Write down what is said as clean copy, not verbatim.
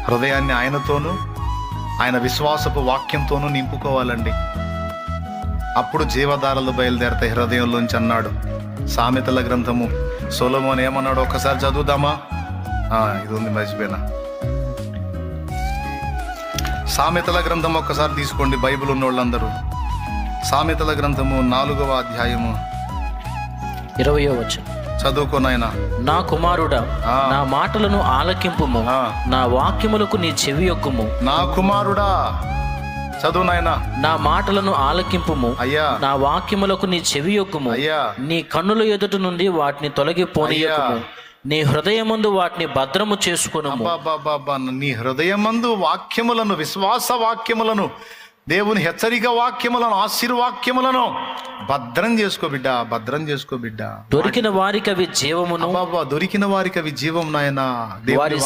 హృదయాన్ని ఆయనతోనూ ఆయన విశ్వాసపు వాక్యంతోనూ నింపుకోవాలండి. అప్పుడు జీవధారలు బయలుదేరతాయి హృదయంలోంచి అన్నాడు. సామెతల గ్రంథము సొలొమోను ఏమన్నాడు ఒక్కసారి చదువుదామా? ఇది ఉంది, మర్చిపోయినా. సామెతల గ్రంథం ఒక్కసారి తీసుకోండి, బైబిల్ ఉన్నోళ్ళందరూ. సామెతల గ్రంథము 4వ అధ్యాయము 20వ వచనం చదువుకోనైనా. నా కుమారుడా, నా మాటలను ఆలకింపుము, నా వాక్యములకు నీ చెవియొక్కుము. నా కుమారుడా, చదువు నాయనా. నా మాటలను ఆలకింపుము, అయ్యా. నా వాక్యములకు నీ చెవియొక్కుము. అయ్యా. నీ కన్నుల ఎదుట నుండి వాటిని తొలగిపోనీయకుము. నీ హృదయమందు వాటిని భద్రము చేసుకొనుము. నీ హృదయమందు వాక్యములను, విశ్వాస వాక్యములను, దేవుని హెచ్చరిక వాక్యములను, ఆశీర్వాక్యములను భద్రం చేసుకో బిడ్డ, భద్రం చేసుకో బిడ్డ. దొరికిన వారికి అవి జీవమును, దొరికిన వారికి అవి జీవం నాయనా. వారి